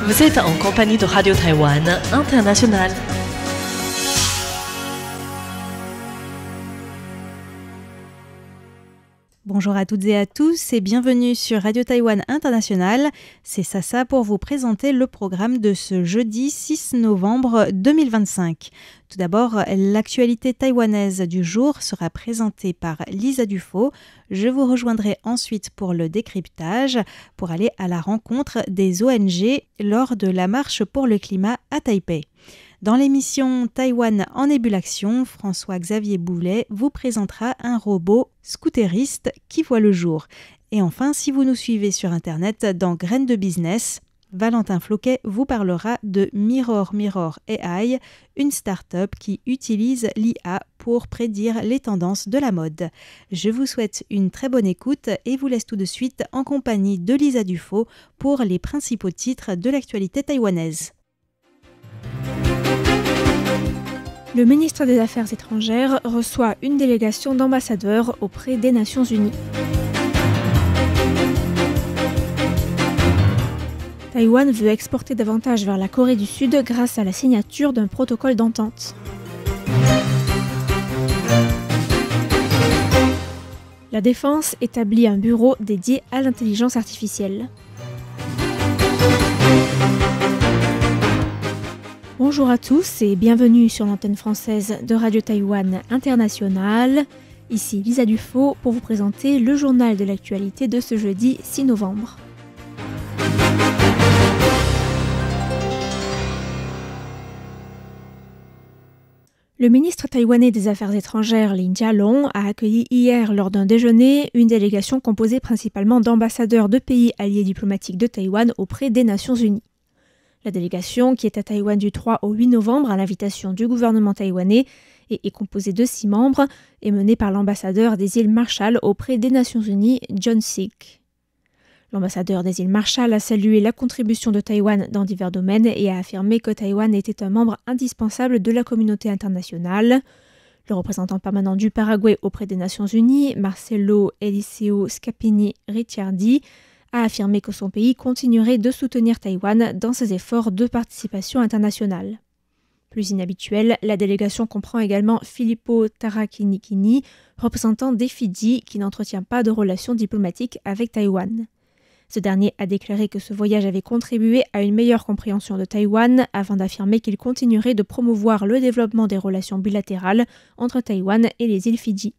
Vous êtes en compagnie de Radio Taïwan International. Bonjour à toutes et à tous et bienvenue sur Radio Taïwan International. C'est Sasa pour vous présenter le programme de ce jeudi 6 novembre 2025. Tout d'abord, l'actualité taïwanaise du jour sera présentée par Lisa Dufaux. Je vous rejoindrai ensuite pour le décryptage, pour aller à la rencontre des ONG lors de la marche pour le climat à Taipei. Dans l'émission Taïwan en ébullition, François-Xavier Boulet vous présentera un robot scooteriste qui voit le jour. Et enfin, si vous nous suivez sur Internet dans Graines de Business, Valentin Floquet vous parlera de Mirror AI, une start-up qui utilise l'IA pour prédire les tendances de la mode. Je vous souhaite une très bonne écoute et vous laisse tout de suite en compagnie de Lisa Dufaux pour les principaux titres de l'actualité taïwanaise. Le ministre des Affaires étrangères reçoit une délégation d'ambassadeurs auprès des Nations Unies. Taïwan veut exporter davantage vers la Corée du Sud grâce à la signature d'un protocole d'entente. La Défense établit un bureau dédié à l'intelligence artificielle. Bonjour à tous et bienvenue sur l'antenne française de Radio Taïwan International. Ici Lisa Dufaux pour vous présenter le journal de l'actualité de ce jeudi 6 novembre. Le ministre taïwanais des Affaires étrangères, Lin Jialong, a accueilli hier lors d'un déjeuner une délégation composée principalement d'ambassadeurs de pays alliés diplomatiques de Taïwan auprès des Nations Unies. La délégation, qui est à Taïwan du 3 au 8 novembre à l'invitation du gouvernement taïwanais et est composée de 6 membres, est menée par l'ambassadeur des îles Marshall auprès des Nations Unies, John Sik. L'ambassadeur des îles Marshall a salué la contribution de Taïwan dans divers domaines et a affirmé que Taïwan était un membre indispensable de la communauté internationale. Le représentant permanent du Paraguay auprès des Nations Unies, Marcelo Eliseo Scapini Ricciardi, a affirmé que son pays continuerait de soutenir Taïwan dans ses efforts de participation internationale. Plus inhabituel, la délégation comprend également Filippo Tarakinikini, représentant des Fidji, qui n'entretient pas de relations diplomatiques avec Taïwan. Ce dernier a déclaré que ce voyage avait contribué à une meilleure compréhension de Taïwan, avant d'affirmer qu'il continuerait de promouvoir le développement des relations bilatérales entre Taïwan et les îles Fidji.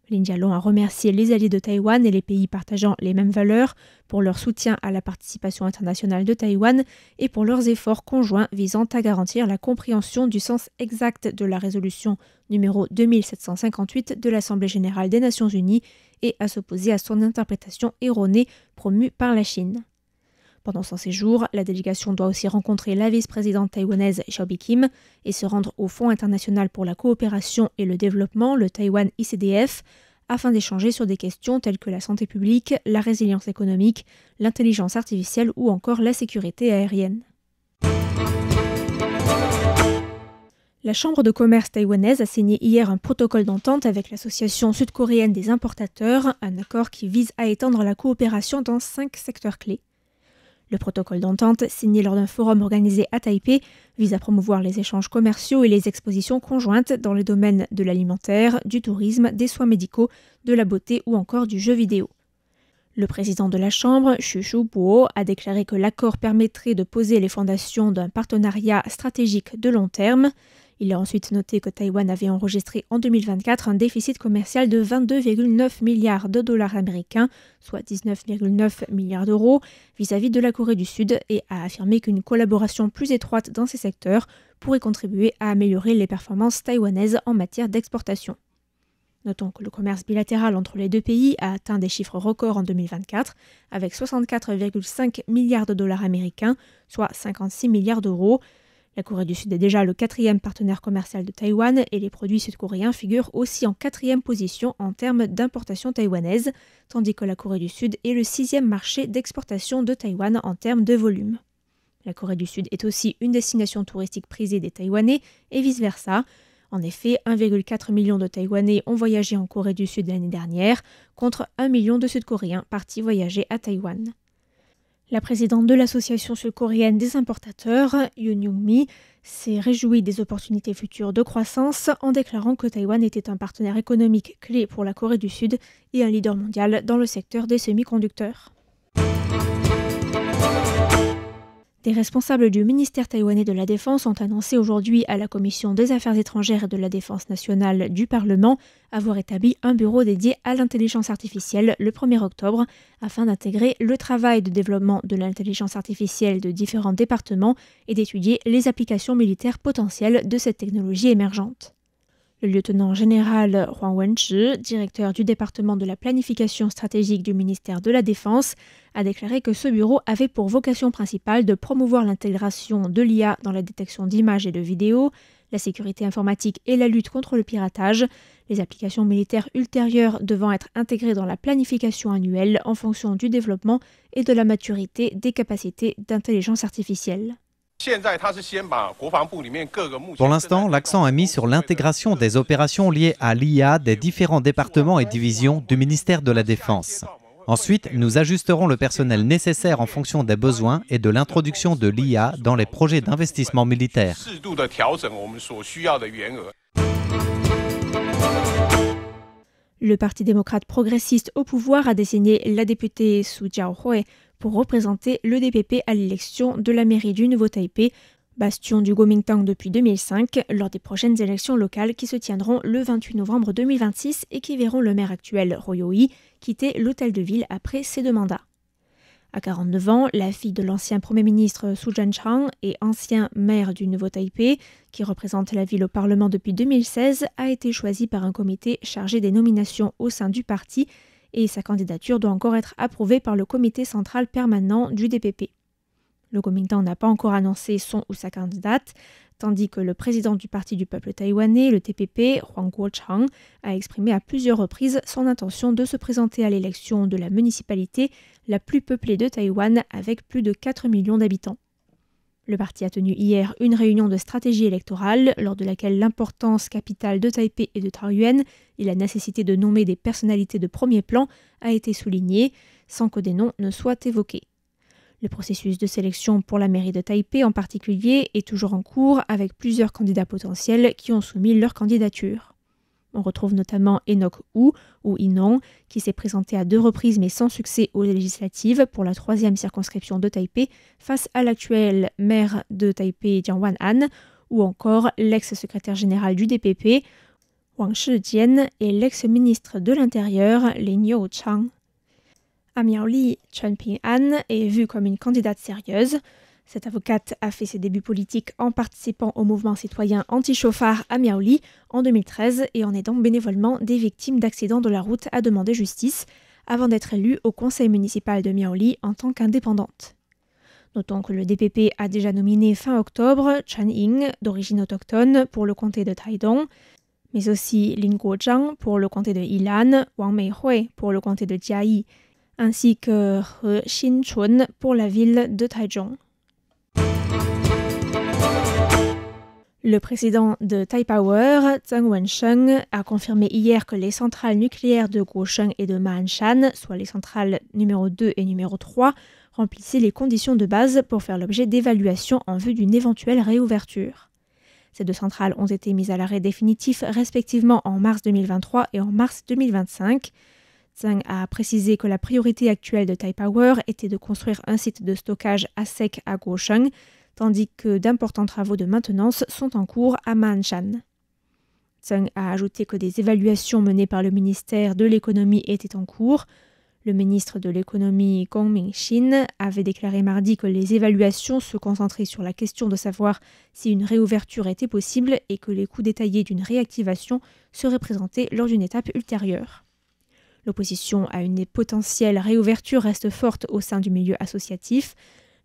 Lin Jialong a remercié les alliés de Taïwan et les pays partageant les mêmes valeurs pour leur soutien à la participation internationale de Taïwan et pour leurs efforts conjoints visant à garantir la compréhension du sens exact de la résolution numéro 2758 de l'Assemblée générale des Nations Unies et à s'opposer à son interprétation erronée promue par la Chine. Pendant son séjour, la délégation doit aussi rencontrer la vice-présidente taïwanaise Xiaobi Kim et se rendre au Fonds international pour la coopération et le développement, le Taïwan ICDF, afin d'échanger sur des questions telles que la santé publique, la résilience économique, l'intelligence artificielle ou encore la sécurité aérienne. La Chambre de commerce taïwanaise a signé hier un protocole d'entente avec l'Association sud-coréenne des importateurs, un accord qui vise à étendre la coopération dans 5 secteurs clés. Le protocole d'entente, signé lors d'un forum organisé à Taipei, vise à promouvoir les échanges commerciaux et les expositions conjointes dans les domaines de l'alimentaire, du tourisme, des soins médicaux, de la beauté ou encore du jeu vidéo. Le président de la Chambre, Xu Shubo, a déclaré que l'accord permettrait de poser les fondations d'un partenariat stratégique de long terme. Il a ensuite noté que Taïwan avait enregistré en 2024 un déficit commercial de 22,9 milliards de dollars américains, soit 19,9 milliards d'euros, vis-à-vis de la Corée du Sud et a affirmé qu'une collaboration plus étroite dans ces secteurs pourrait contribuer à améliorer les performances taïwanaises en matière d'exportation. Notons que le commerce bilatéral entre les deux pays a atteint des chiffres records en 2024, avec 64,5 milliards de dollars américains, soit 56 milliards d'euros. La Corée du Sud est déjà le 4e partenaire commercial de Taïwan et les produits sud-coréens figurent aussi en 4e position en termes d'importation taïwanaise, tandis que la Corée du Sud est le 6e marché d'exportation de Taïwan en termes de volume. La Corée du Sud est aussi une destination touristique prisée des Taïwanais et vice-versa. En effet, 1,4 million de Taïwanais ont voyagé en Corée du Sud l'année dernière, contre 1 million de Sud-Coréens partis voyager à Taïwan. La présidente de l'association sud-coréenne des importateurs, Yoon Young-mi, s'est réjouie des opportunités futures de croissance en déclarant que Taïwan était un partenaire économique clé pour la Corée du Sud et un leader mondial dans le secteur des semi-conducteurs. Des responsables du ministère taïwanais de la Défense ont annoncé aujourd'hui à la Commission des Affaires étrangères et de la Défense nationale du Parlement avoir établi un bureau dédié à l'intelligence artificielle le 1er octobre afin d'intégrer le travail de développement de l'intelligence artificielle de différents départements et d'étudier les applications militaires potentielles de cette technologie émergente. Le lieutenant général Huang Wen-chi, directeur du département de la planification stratégique du ministère de la Défense, a déclaré que ce bureau avait pour vocation principale de promouvoir l'intégration de l'IA dans la détection d'images et de vidéos, la sécurité informatique et la lutte contre le piratage, les applications militaires ultérieures devant être intégrées dans la planification annuelle en fonction du développement et de la maturité des capacités d'intelligence artificielle. Pour l'instant, l'accent est mis sur l'intégration des opérations liées à l'IA des différents départements et divisions du ministère de la Défense. Ensuite, nous ajusterons le personnel nécessaire en fonction des besoins et de l'introduction de l'IA dans les projets d'investissement militaire. Le Parti démocrate progressiste au pouvoir a désigné la députée Su Jiaohui pour représenter le DPP à l'élection de la mairie du Nouveau-Taipei, bastion du Kuomintang depuis 2005, lors des prochaines élections locales qui se tiendront le 28 novembre 2026 et qui verront le maire actuel, Roh Yo-hee, quitter l'hôtel de ville après ses 2 mandats. À 49 ans, la fille de l'ancien Premier ministre Su Tseng-chang et ancien maire du Nouveau-Taipei, qui représente la ville au Parlement depuis 2016, a été choisie par un comité chargé des nominations au sein du parti et sa candidature doit encore être approuvée par le comité central permanent du DPP. Le Kuomintang n'a pas encore annoncé son ou sa candidate, tandis que le président du Parti du peuple taïwanais, le TPP, Huang Guochang, a exprimé à plusieurs reprises son intention de se présenter à l'élection de la municipalité la plus peuplée de Taïwan avec plus de 4 millions d'habitants. Le parti a tenu hier une réunion de stratégie électorale lors de laquelle l'importance capitale de Taipei et de Taoyuan et la nécessité de nommer des personnalités de premier plan a été soulignée, sans que des noms ne soient évoqués. Le processus de sélection pour la mairie de Taipei en particulier est toujours en cours avec plusieurs candidats potentiels qui ont soumis leur candidature. On retrouve notamment Enoch Hu, ou Inong, qui s'est présenté à 2 reprises mais sans succès aux législatives pour la 3e circonscription de Taipei face à l'actuel maire de Taipei, Jiang Wan-an, ou encore l'ex-secrétaire général du DPP, Wang Shijian, et l'ex-ministre de l'Intérieur, Lin Youchang. À Miaoli, Chen Ping-an est vue comme une candidate sérieuse. Cette avocate a fait ses débuts politiques en participant au mouvement citoyen anti-chauffard à Miaoli en 2013 et en aidant bénévolement des victimes d'accidents de la route à demander justice, avant d'être élue au conseil municipal de Miaoli en tant qu'indépendante. Notons que le DPP a déjà nominé fin octobre Chan Ying, d'origine autochtone, pour le comté de Taidong, mais aussi Lin Guozhang pour le comté de Yilan, Wang Meihui pour le comté de Jiayi, ainsi que He Xin-chun pour la ville de Taichung. Le président de Taipower, Zheng Wensheng, a confirmé hier que les centrales nucléaires de Guosheng et de Ma'anshan, soit les centrales numéro 2 et numéro 3, remplissaient les conditions de base pour faire l'objet d'évaluations en vue d'une éventuelle réouverture. Ces 2 centrales ont été mises à l'arrêt définitif respectivement en mars 2023 et en mars 2025. Zheng a précisé que la priorité actuelle de Taipower était de construire un site de stockage à sec à Guosheng, tandis que d'importants travaux de maintenance sont en cours à Ma'anshan. Zheng a ajouté que des évaluations menées par le ministère de l'économie étaient en cours. Le ministre de l'économie Gong Mingxin avait déclaré mardi que les évaluations se concentraient sur la question de savoir si une réouverture était possible et que les coûts détaillés d'une réactivation seraient présentés lors d'une étape ultérieure. L'opposition à une potentielle réouverture reste forte au sein du milieu associatif.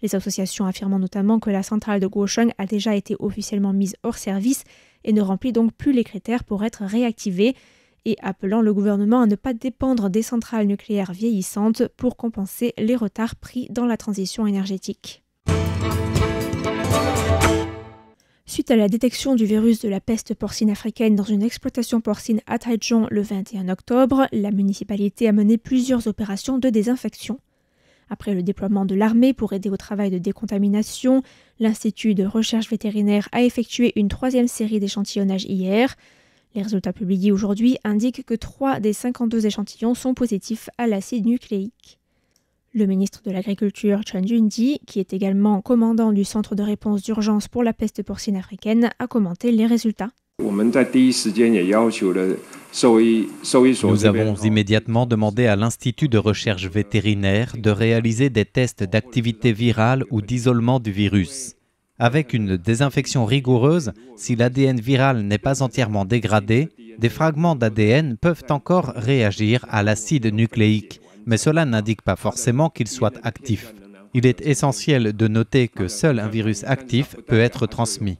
Les associations affirmant notamment que la centrale de Guosheng a déjà été officiellement mise hors service et ne remplit donc plus les critères pour être réactivée, et appelant le gouvernement à ne pas dépendre des centrales nucléaires vieillissantes pour compenser les retards pris dans la transition énergétique. Suite à la détection du virus de la peste porcine africaine dans une exploitation porcine à Taichung le 21 octobre, la municipalité a mené plusieurs opérations de désinfection. Après le déploiement de l'armée pour aider au travail de décontamination, l'Institut de recherche vétérinaire a effectué une 3e série d'échantillonnages hier. Les résultats publiés aujourd'hui indiquent que 3 des 52 échantillons sont positifs à l'acide nucléique. Le ministre de l'Agriculture, Chen Jundi, qui est également commandant du centre de réponse d'urgence pour la peste porcine africaine, a commenté les résultats. Nous avons immédiatement demandé à l'Institut de recherche vétérinaire de réaliser des tests d'activité virale ou d'isolement du virus. Avec une désinfection rigoureuse, si l'ADN viral n'est pas entièrement dégradé, des fragments d'ADN peuvent encore réagir à l'acide nucléique, mais cela n'indique pas forcément qu'il soit actif. Il est essentiel de noter que seul un virus actif peut être transmis.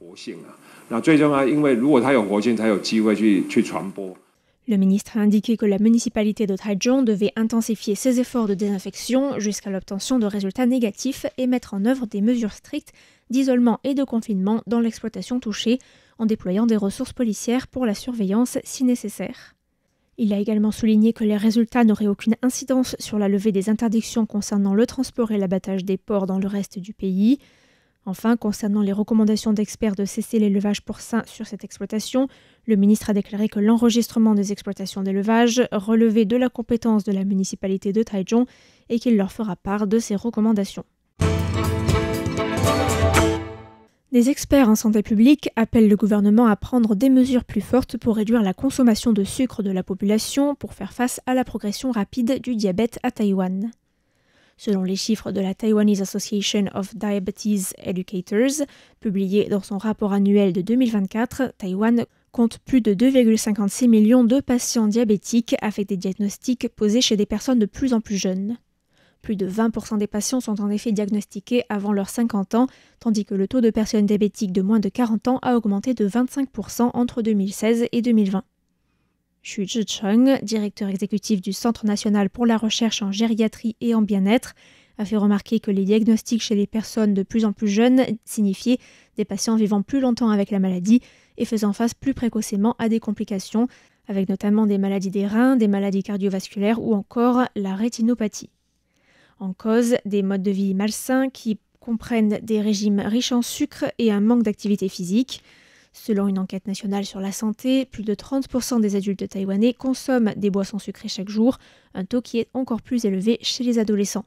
Le ministre a indiqué que la municipalité de Taichung devait intensifier ses efforts de désinfection jusqu'à l'obtention de résultats négatifs et mettre en œuvre des mesures strictes d'isolement et de confinement dans l'exploitation touchée, en déployant des ressources policières pour la surveillance si nécessaire. Il a également souligné que les résultats n'auraient aucune incidence sur la levée des interdictions concernant le transport et l'abattage des porcs dans le reste du pays. Enfin, concernant les recommandations d'experts de cesser l'élevage porcin sur cette exploitation, le ministre a déclaré que l'enregistrement des exploitations d'élevage relevait de la compétence de la municipalité de Taichung et qu'il leur fera part de ces recommandations. Des experts en santé publique appellent le gouvernement à prendre des mesures plus fortes pour réduire la consommation de sucre de la population pour faire face à la progression rapide du diabète à Taïwan. Selon les chiffres de la Taiwanese Association of Diabetes Educators, publiés dans son rapport annuel de 2024, Taïwan compte plus de 2,56 millions de patients diabétiques avec des diagnostics posés chez des personnes de plus en plus jeunes. Plus de 20% des patients sont en effet diagnostiqués avant leurs 50 ans, tandis que le taux de personnes diabétiques de moins de 40 ans a augmenté de 25% entre 2016 et 2020. Xu Zhicheng, directeur exécutif du Centre national pour la recherche en gériatrie et en bien-être, a fait remarquer que les diagnostics chez les personnes de plus en plus jeunes signifiaient des patients vivant plus longtemps avec la maladie et faisant face plus précocement à des complications, avec notamment des maladies des reins, des maladies cardiovasculaires ou encore la rétinopathie. En cause, des modes de vie malsains qui comprennent des régimes riches en sucre et un manque d'activité physique. Selon une enquête nationale sur la santé, plus de 30% des adultes taïwanais consomment des boissons sucrées chaque jour, un taux qui est encore plus élevé chez les adolescents.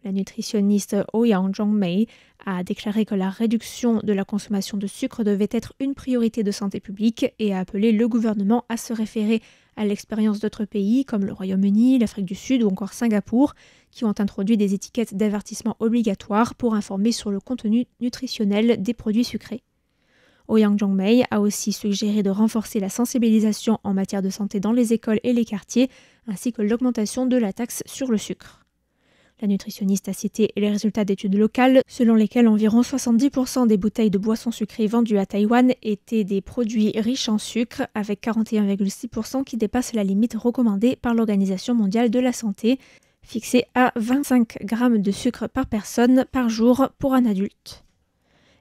La nutritionniste Ouyang Zhongmei a déclaré que la réduction de la consommation de sucre devait être une priorité de santé publique et a appelé le gouvernement à se référer à l'expérience d'autres pays comme le Royaume-Uni, l'Afrique du Sud ou encore Singapour, qui ont introduit des étiquettes d'avertissement obligatoires pour informer sur le contenu nutritionnel des produits sucrés. Ouyang Zhongmei a aussi suggéré de renforcer la sensibilisation en matière de santé dans les écoles et les quartiers, ainsi que l'augmentation de la taxe sur le sucre. La nutritionniste a cité les résultats d'études locales selon lesquelles environ 70% des bouteilles de boissons sucrées vendues à Taïwan étaient des produits riches en sucre, avec 41,6% qui dépassent la limite recommandée par l'Organisation mondiale de la santé, fixée à 25 grammes de sucre par personne par jour pour un adulte.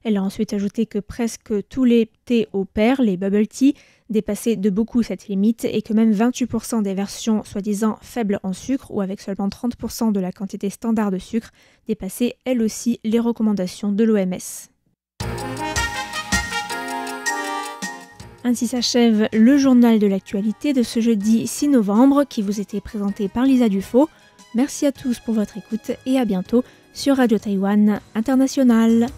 Elle a ensuite ajouté que presque tous les thés au pair, les bubble tea, dépassaient de beaucoup cette limite et que même 28% des versions soi-disant faibles en sucre ou avec seulement 30% de la quantité standard de sucre dépassaient elles aussi les recommandations de l'OMS. Ainsi s'achève le journal de l'actualité de ce jeudi 6 novembre qui vous était présenté par Lisa Dufaux. Merci à tous pour votre écoute et à bientôt sur Radio Taïwan International.